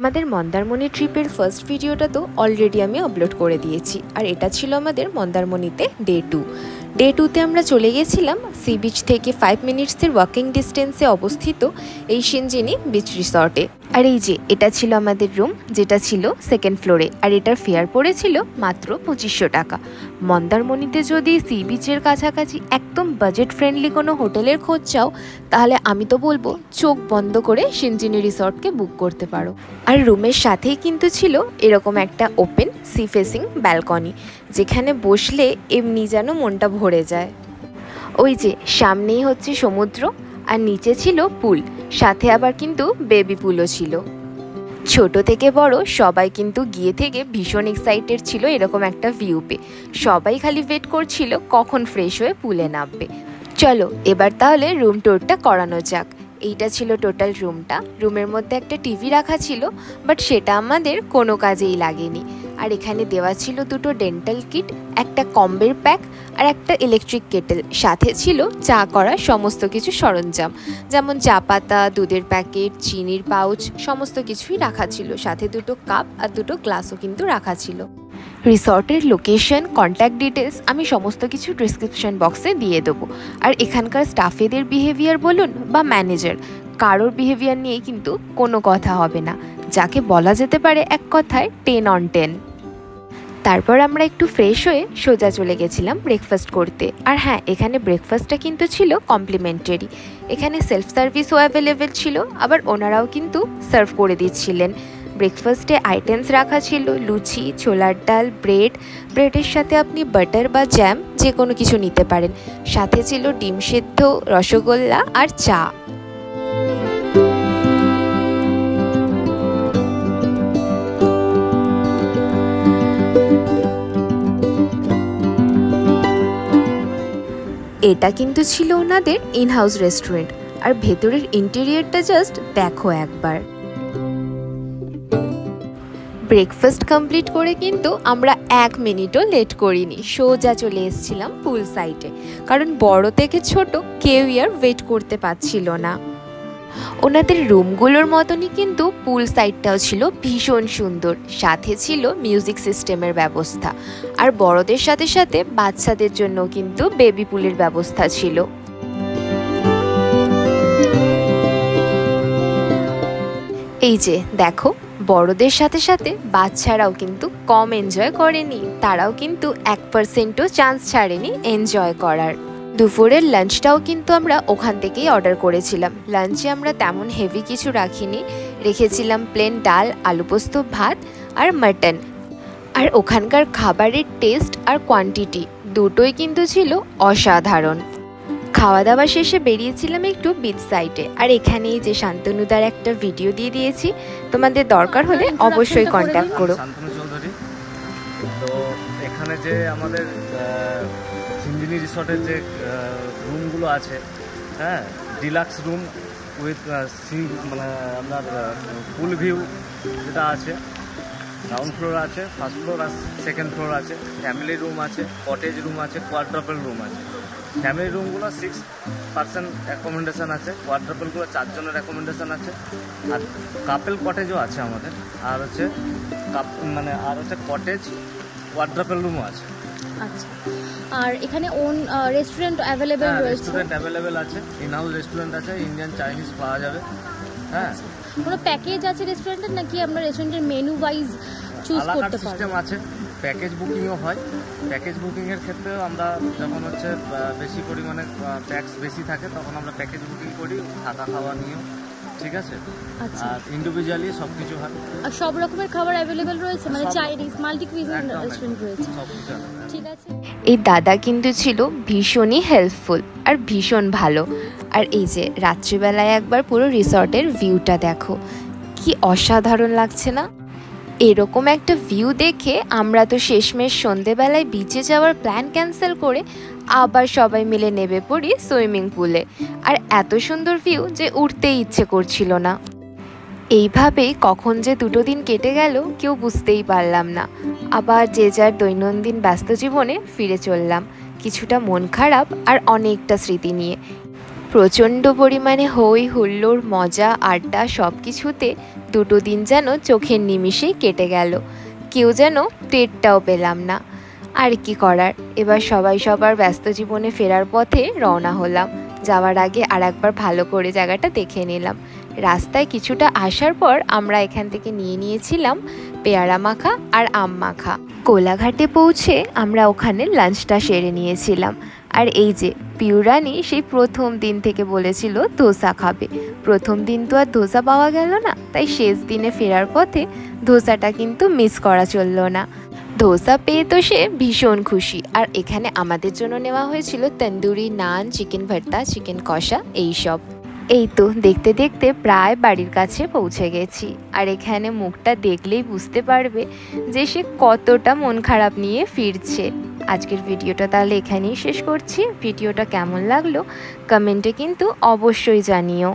আমাদের মন্দারমণি ট্রিপের ফার্স্ট ভিডিওটা তো অলরেডি আমি আপলোড করে দিয়েছি। আর এটা ছিল আমাদের মন্দারমণিতে ডে 2তে আমরা চলে গেছিলাম সি বিচ থেকে 5 মিনিটসের ওয়াকিং ডিস্টেন্সে অবস্থিত এই সিনজিনি বিচ রিসর্টে। আর এই যে এটা ছিল আমাদের রুম, যেটা ছিল সেকেন্ড ফ্লোরে, আর এটার ফেয়ার পড়েছিল মাত্র 2500 টাকা। মন্দারমণিতে যদি সি বিচের কাছাকাছি একদম বাজেট ফ্রেন্ডলি কোনো হোটেলের খোঁজ চাও, তাহলে আমি তো বলবো চোখ বন্ধ করে সিনজিনি রিসর্টকে বুক করতে পারো। আর রুমের সাথেই কিন্তু ছিল এরকম একটা ওপেন সি ফেসিং ব্যালকনি, যেখানে বসলে এমনি যেন মনটা ভরে যায়। ওই যে সামনেই হচ্ছে সমুদ্র, আর নিচে ছিল পুল, সাথে আবার কিন্তু বেবি পুলও ছিল। ছোট থেকে বড় সবাই কিন্তু গিয়ে থেকে ভীষণ এক্সাইটেড ছিল এরকম একটা ভিউ পেয়ে। সবাই খালি ওয়েট করছিল কখন ফ্রেশ হয়ে পুলে নামবে। চলো এবার তাহলে রুম ট্যুরটা করানো যাক। এইটা ছিল টোটাল রুমটা। রুমের মধ্যে একটা টিভি রাখা ছিল, বাট সেটা আমাদের কোনো কাজেই লাগেনি। আর এখানে দেওয়া ছিল দুটো ডেন্টাল কিট, একটা কম্বের প্যাক আর একটা ইলেকট্রিক কেটেল। সাথে ছিল চা করার সমস্ত কিছু সরঞ্জাম, যেমন চা পাতা, দুধের প্যাকেট, চিনির পাউচ, সমস্ত কিছুই রাখা ছিল। সাথে দুটো কাপ আর দুটো গ্লাসও কিন্তু রাখা ছিল। রিসর্টের লোকেশন, কন্ট্যাক্ট ডিটেলস আমি সমস্ত কিছু ডিসক্রিপশন বক্সে দিয়ে দেবো। আর এখানকার স্টাফেদের বিহেভিয়ার বলুন বা ম্যানেজার, কারোর বিহেভিয়ার নিয়ে কিন্তু কোনো কথা হবে না, যাকে বলা যেতে পারে এক কথায় 10 on 10। তারপর আমরা একটু ফ্রেশ হয়ে সোজা চলে গেছিলাম ব্রেকফাস্ট করতে। আর হ্যাঁ, এখানে ব্রেকফাস্টটা কিন্তু ছিল কমপ্লিমেন্টারি। এখানে সেলফ সার্ভিসও অ্যাভেলেবেল ছিল, আবার ওনারাও কিন্তু সার্ভ করে দিচ্ছিলেন। ব্রেকফাস্টে আইটেমস রাখা ছিল লুচি, ছোলার ডাল, ব্রেডের সাথে আপনি বাটার বা জ্যাম যে কোনো কিছু নিতে পারেন। সাথে ছিল ডিম সেদ্ধ, রসগোল্লা আর চা। এটা কিন্তু ছিল ওনাদের ইনহাউস রেস্টুরেন্ট। আর ভেতরের ইন্টেরিয়রটা জাস্ট দেখো একবার। ব্রেকফাস্ট কমপ্লিট করে কিন্তু আমরা 1 মিনিটও লেট করিনি, সোজা চলে এসেছিলাম পুল সাইডে। কারণ বড় থেকে ছোট কেউই আর ওয়েট করতে পারছিল না। ওনাদের রুমগুলোর মতনই কিন্তু পুল সাইডটাও ছিল ভীষণ সুন্দর। সাথে ছিল মিউজিক সিস্টেমের ব্যবস্থা, আর বড়দের সাথে সাথে বাচ্চাদের জন্য কিন্তু বেবি পুলের ব্যবস্থা ছিল। এই যে দেখো, বড়দের সাথে সাথে বাচ্চারাও কিন্তু কম এনজয় করেনি, তারাও কিন্তু 1%ও চান্স ছাড়েনি এনজয় করার। দুপুরের লাঞ্চটাও কিন্তু আমরা ওখান থেকেই অর্ডার করেছিলাম। লাঞ্চে আমরা তেমন হেভি কিছু রাখিনি, রেখেছিলাম প্লেন ডাল, আলু পোস্ত, ভাত আর মাটন। আর ওখানকার খাবারের টেস্ট আর কোয়ান্টিটি দুটোই কিন্তু ছিল অসাধারণ। খাওয়া দাওয়া শেষে বেরিয়েছিলাম একটু বিচ সাইডে। আর এখানেই যে শান্তনুদার একটা ভিডিও দিয়ে দিয়েছি, তোমাদের দরকার হলে অবশ্যই কন্ট্যাক্ট করো। শান্তনু চৌধুরী। তো এখানে যে আমাদের সিনজিনি রিসর্টের যে রুমগুলো আছে, হ্যাঁ, ডিলাক্স রুম উইথ মানে আপনার পুল ভিউ যেটা আছে, গ্রাউন্ড ফ্লোর আছে, ফার্স্ট ফ্লোর আছে, সেকেন্ড ফ্লোর আছে, ফ্যামিলি রুম আছে, কটেজ রুম আছে, কোয়াড্রাপল রুম আছে। ফ্যামিলি রুমগুলো 6% অ্যাকোমোডেশন আছে, কোয়াড্রাপলগুলো 4 জনের অ্যাকোমোডেশন আছে, আর কাপেল কটেজও আছে আমাদের। আর হচ্ছে কটেজ কোয়াড্রাপল রুমও আছে। আচ্ছা, আর এখানে ওন রেস্টুরেন্ট অ্যাভেলেবেল রয়েছে? রেস্টুরেন্ট অ্যাভেলেবেল আছে, ইনহাউস রেস্টুরেন্ট আছে, ইন্ডিয়ান চাইনিজ পাওয়া যাবে। হ্যাঁ, কোনো প্যাকেজ আছে রেস্টুরেন্টের, নাকি আমরা রেস্টুরেন্টের মেনু ওয়াইজ চুজ করতে পারবো? সিস্টেম আছে, প্যাকেজ বুকিংও হয়। প্যাকেজ বুকিংয়ের ক্ষেত্রেও আমরা যখন হচ্ছে বেশি পরিমাণে ট্যাক্স বেশি থাকে, তখন আমরা প্যাকেজ বুকিং করি, থাকা খাওয়া নিয়েও, ঠিক আছে। আর ইন্ডিভিজুয়ালি সব কিছু হয়। আর সব রকমের খাবার অ্যাভেলেবেল রয়েছে, মানে চাইনিজ, মাল্টি কুইজিন রেস্টুরেন্ট রয়েছে, ঠিক আছে। এই দাদা কিন্তু ছিল ভীষণই হেল্পফুল আর ভীষণ ভালো। আর এই যে রাত্রিবেলায় একবার পুরো রিসর্টের ভিউটা দেখো, কি অসাধারণ লাগছে না? এরকম একটা ভিউ দেখে আমরা তো শেষমেশ সন্ধেবেলায় বিচে যাওয়ার প্ল্যান ক্যান্সেল করে আবার সবাই মিলে নেমে পড়ি সুইমিং পুলে। আর এত সুন্দর ভিউ যে উঠতেই ইচ্ছে করছিল না। এইভাবেই কখন যে 2 দিন কেটে গেল কেউ বুঝতেই পারলাম না। আবার যে যার দৈনন্দিন ব্যস্ত জীবনে ফিরে চললাম, কিছুটা মন খারাপ আর অনেকটা স্মৃতি নিয়ে। প্রচণ্ড পরিমাণে হই হুল্লোড় মজা আড্ডা সব কিছুতে 2 দিন যেন চোখের নিমিষেই কেটে গেল, কেউ যেন টেরটাও পেলাম না। আর কি করার, এবার সবাই সবার ব্যস্ত জীবনে ফেরার পথে রওনা হলাম। যাওয়ার আগে আর একবার ভালো করে জায়গাটা দেখে নিলাম। রাস্তায় কিছুটা আসার পর আমরা এখান থেকে নিয়েছিলাম পেয়ারা মাখা আর আম মাখা। কোলাঘাটে পৌঁছে আমরা ওখানে লাঞ্চটা সেরে নিয়েছিলাম। আর এই যে পিউরানি সেই প্রথম দিন থেকে বলেছিল ধোসা খাবে, প্রথম দিন তো আর ধোসা পাওয়া গেল না, তাই শেষ দিনে ফেরার পথে ধোসাটা কিন্তু মিস করা চলল না। ধোসা পেয়ে তো সে ভীষণ খুশি। আর এখানে আমাদের জন্য নেওয়া হয়েছিল তন্দুরি নান, চিকেন ভর্তা, চিকেন কষা এইসব। এই তো দেখতে দেখতে প্রায় বাড়ির কাছে পৌঁছে গেছি। আর এখানে মুখটা দেখলেই বুঝতে পারবে যে সে কতটা মন খারাপ নিয়ে ফিরছে। আজকের ভিডিওটা তাহলে এখানেই শেষ করছি। ভিডিওটা কেমন লাগলো কমেন্টে কিন্তু অবশ্যই জানিও।